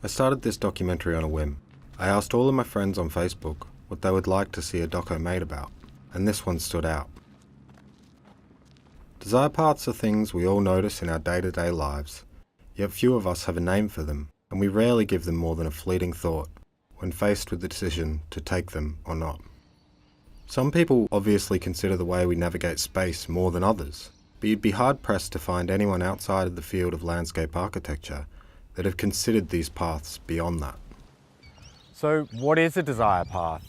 I started this documentary on a whim. I asked all of my friends on Facebook what they would like to see a doco made about, and this one stood out. Desire paths are things we all notice in our day-to-day lives, yet few of us have a name for them, and we rarely give them more than a fleeting thought when faced with the decision to take them or not. Some people obviously consider the way we navigate space more than others, but you'd be hard-pressed to find anyone outside of the field of landscape architecture that have considered these paths beyond that. So what is a desire path?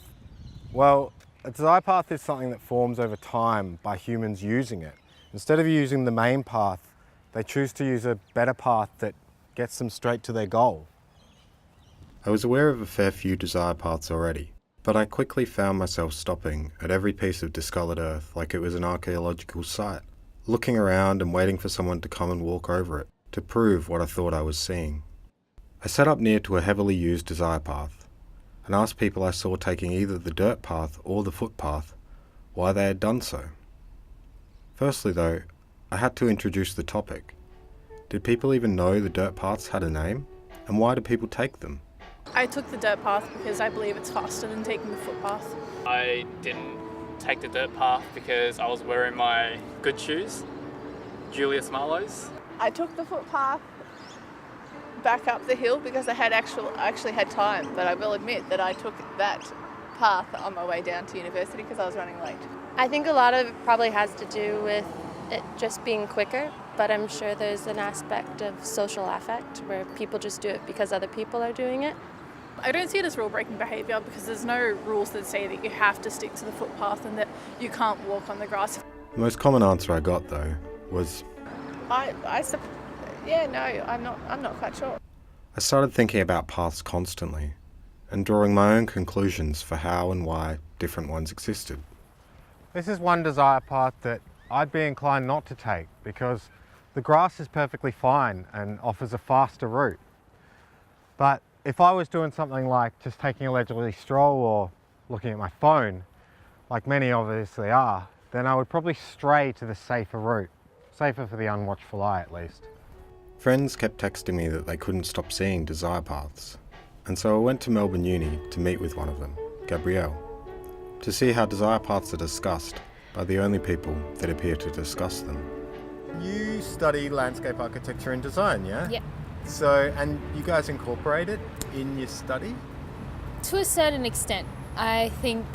Well, a desire path is something that forms over time by humans using it. Instead of using the main path, they choose to use a better path that gets them straight to their goal. I was aware of a fair few desire paths already, but I quickly found myself stopping at every piece of discoloured earth like it was an archaeological site, looking around and waiting for someone to come and walk over it to prove what I thought I was seeing. I sat up near to a heavily used desire path and asked people I saw taking either the dirt path or the footpath why they had done so. Firstly though, I had to introduce the topic. Did people even know the dirt paths had a name? And why do people take them? I took the dirt path because I believe it's faster than taking the footpath. I didn't take the dirt path because I was wearing my good shoes, Julius Marlowe's. I took the footpath back up the hill because I actually had time, but I will admit that I took that path on my way down to university because I was running late. I think a lot of it probably has to do with it just being quicker, but I'm sure there's an aspect of social affect where people just do it because other people are doing it. I don't see it as rule-breaking behaviour because there's no rules that say that you have to stick to the footpath and that you can't walk on the grass. The most common answer I got though was, I'm not quite sure. I started thinking about paths constantly and drawing my own conclusions for how and why different ones existed. This is one desire path that I'd be inclined not to take because the grass is perfectly fine and offers a faster route. But if I was doing something like just taking a leisurely stroll or looking at my phone, like many obviously are, then I would probably stray to the safer route. Safer for the unwatchful eye at least. Friends kept texting me that they couldn't stop seeing desire paths, and so I went to Melbourne Uni to meet with one of them, Gabrielle, to see how desire paths are discussed by the only people that appear to discuss them. You study landscape architecture and design, yeah? Yeah. So, and you guys incorporate it in your study? To a certain extent. I think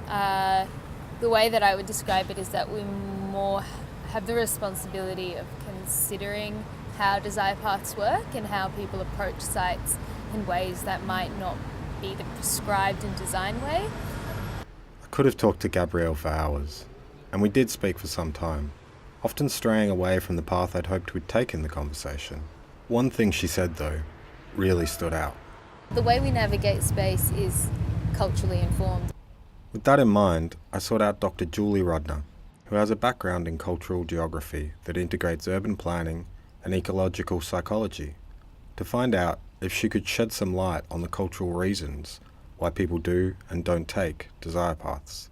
the way that I would describe it is that we more have the responsibility of considering how desire paths work and how people approach sites in ways that might not be the prescribed and design way. I could have talked to Gabrielle for hours, and we did speak for some time, often straying away from the path I'd hoped we'd take in the conversation. One thing she said though really stood out. The way we navigate space is culturally informed. With that in mind, I sought out Dr. Julie Rudner, who has a background in cultural geography that integrates urban planning and ecological psychology, to find out if she could shed some light on the cultural reasons why people do and don't take desire paths.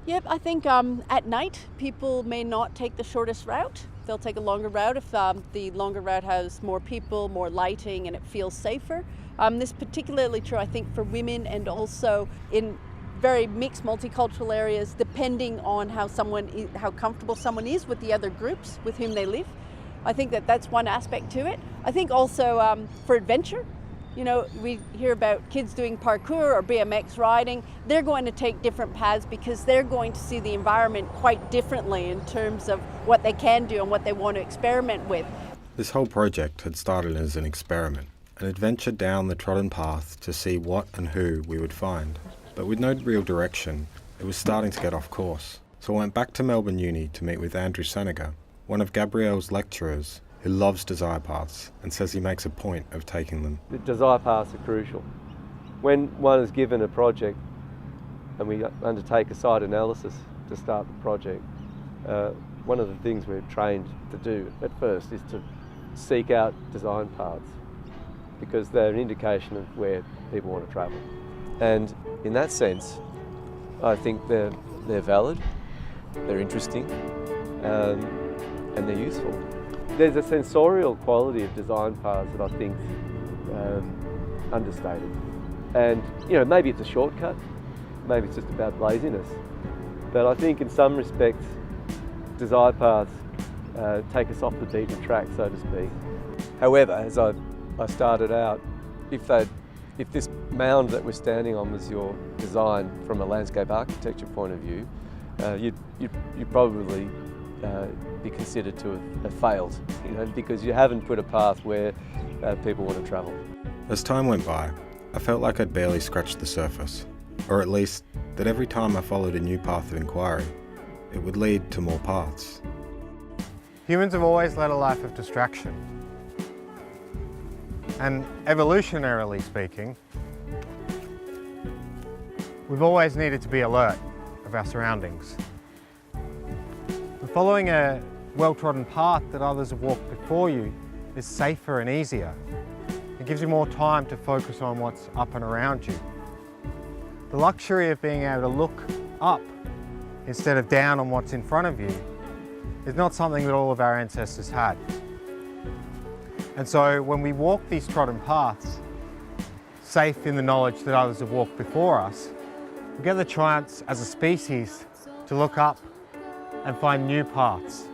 Yep, I think at night people may not take the shortest route. They'll take a longer route if the longer route has more people, more lighting, and it feels safer. This is particularly true, I think, for women and also in very mixed multicultural areas, depending on how comfortable someone is with the other groups with whom they live. I think that's one aspect to it. I think also for adventure, we hear about kids doing parkour or BMX riding. They're going to take different paths because they're going to see the environment quite differently in terms of what they can do and what they want to experiment with. This whole project had started as an experiment, an adventure down the trodden path to see what and who we would find. But with no real direction, it was starting to get off course. So I went back to Melbourne Uni to meet with Andrew Seneger, one of Gabrielle's lecturers who loves desire paths and says he makes a point of taking them. The desire paths are crucial. When one is given a project and we undertake a site analysis to start the project, one of the things we're trained to do at first is to seek out design paths because they're an indication of where people want to travel. And in that sense, I think they're valid, they're interesting, and they're useful. There's a sensorial quality of design paths that I think understated. And maybe it's a shortcut, maybe it's just about laziness. But I think in some respects, desire paths take us off the beaten track, so to speak. However, as I started out, if this mound that we're standing on was your design from a landscape architecture point of view, you'd probably be considered to have failed, because you haven't put a path where people want to travel. As time went by, I felt like I'd barely scratched the surface, or at least that every time I followed a new path of inquiry, it would lead to more paths. Humans have always led a life of distraction. And evolutionarily speaking, we've always needed to be alert of our surroundings. And following a well-trodden path that others have walked before you is safer and easier. It gives you more time to focus on what's up and around you. The luxury of being able to look up instead of down on what's in front of you is not something that all of our ancestors had. And so when we walk these trodden paths, safe in the knowledge that others have walked before us, we get the chance as a species to look up and find new paths.